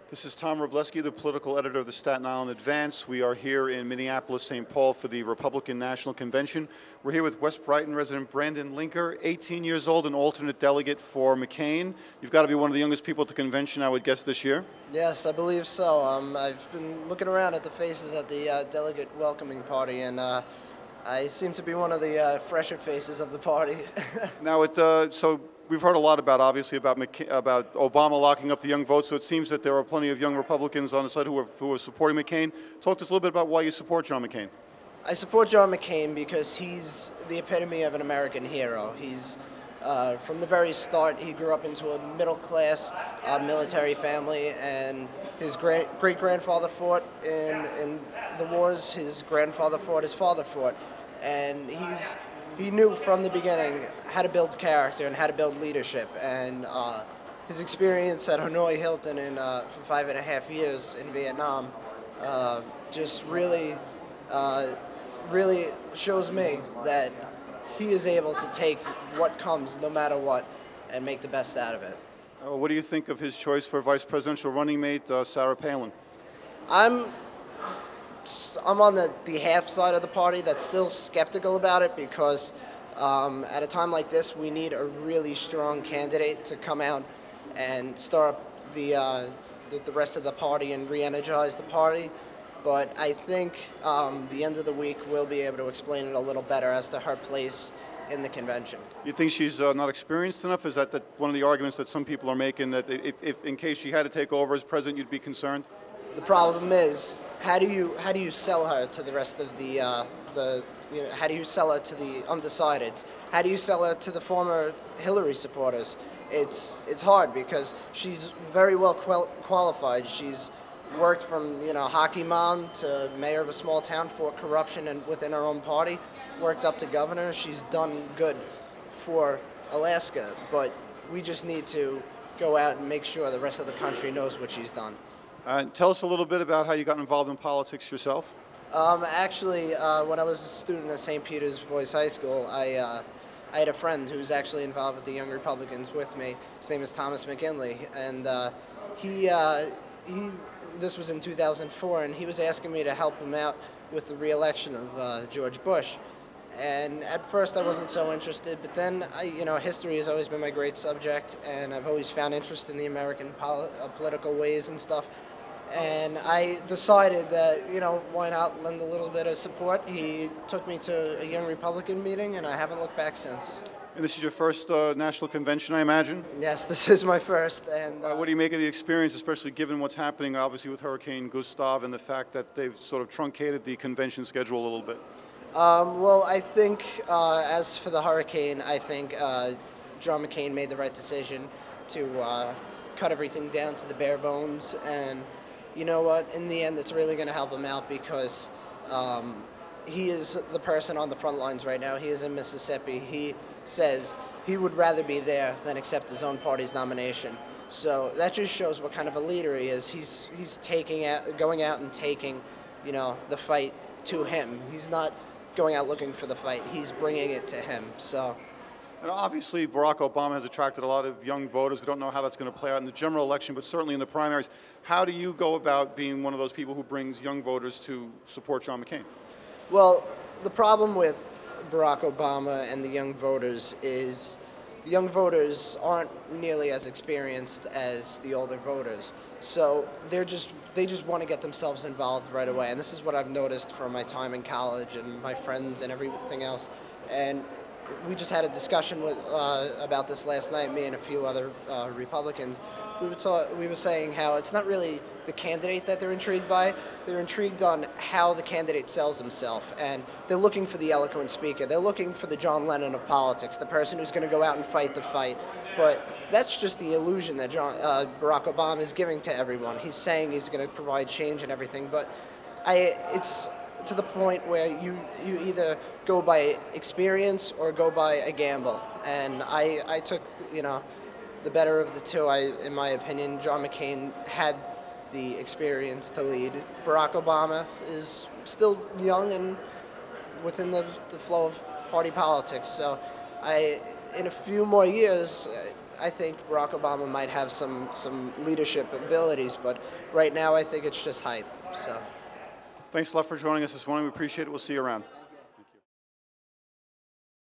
This is Tom Robleski, the political editor of the Staten Island Advance. We are here in Minneapolis, St. Paul for the Republican National Convention. We're here with West Brighton resident Brandon Linker, 18 years old, an alternate delegate for McCain. You've got to be one of the youngest people at the convention, I would guess, this year. Yes, I believe so. I've been looking around at the faces at the delegate welcoming party, and I seem to be one of the fresher faces of the party. Now, so we've heard a lot about Obama locking up the young vote, so it seems that there are plenty of young Republicans on the side who are supporting McCain. Talk to us a little bit about why you support John McCain. I support John McCain because he's the epitome of an American hero. He's from the very start, he grew up into a middle-class military family, and his great-grandfather fought in the wars. His grandfather fought, his father fought, and he knew from the beginning how to build character and how to build leadership. And his experience at Hanoi Hilton for 5.5 years in Vietnam just really shows me that he is able to take what comes, no matter what, and make the best out of it. What do you think of his choice for vice presidential running mate, Sarah Palin? I'm on the half side of the party that's still skeptical about it because at a time like this, we need a really strong candidate to come out and stir up the rest of the party and re-energize the party. But I think the end of the week we'll be able to explain it a little better as to her place in the convention. You think she's not experienced enough? Is that one of the arguments that some people are making, that if in case she had to take over as president, you'd be concerned? The problem is, how do you sell her to the rest of how do you sell her to the undecideds? How do you sell her to the former Hillary supporters? It's hard because she's very well qualified. She's worked from hockey mom to mayor of a small town, fought corruption and within her own party, worked up to governor. She's done good for Alaska, but we just need to go out and make sure the rest of the country knows what she's done. Tell us a little bit about how you got involved in politics yourself. Actually, when I was a student at St. Peter's Boys High School, I had a friend who's actually involved with the Young Republicans with me. His name is Thomas McKinley, and this was in 2004, and he was asking me to help him out with the re-election of George Bush. And at first I wasn't so interested, but then history has always been my great subject, and I've always found interest in the American political ways and stuff. And I decided that, why not lend a little bit of support. He took me to a Young Republican meeting, and I haven't looked back since. And this is your first national convention, I imagine? Yes, this is my first. And what do you make of the experience, especially given what's happening, obviously, with Hurricane Gustav and the fact that they've sort of truncated the convention schedule a little bit? Well, I think as for the hurricane, I think John McCain made the right decision to cut everything down to the bare bones. And you know what? In the end, it's really going to help him out because he is the person on the front lines right now. He is in Mississippi. He says he would rather be there than accept his own party's nomination. So that just shows what kind of a leader he is. He's going out and taking, the fight to him. He's not going out looking for the fight. He's bringing it to him. So. And obviously, Barack Obama has attracted a lot of young voters. We don't know how that's going to play out in the general election, but certainly in the primaries. How do you go about being one of those people who brings young voters to support John McCain? Well, the problem with Barack Obama and the young voters is the young voters aren't nearly as experienced as the older voters. So they just want to get themselves involved right away. And this is what I've noticed from my time in college and my friends and everything else. And we just had a discussion about this last night, me and a few other Republicans. We were saying how it's not really the candidate that they're intrigued by. They're intrigued on how the candidate sells himself, and they're looking for the eloquent speaker. They're looking for the John Lennon of politics, the person who's going to go out and fight the fight. But that's just the illusion that Barack Obama is giving to everyone. He's saying he's going to provide change and everything, but it's to the point where you either go by experience or go by a gamble. And I took, the better of the two. In my opinion, John McCain had the experience to lead. Barack Obama is still young and within the flow of party politics. So in a few more years, I think Barack Obama might have some leadership abilities, but right now I think it's just hype. So. Thanks a lot for joining us this morning. We appreciate it. We'll see you around.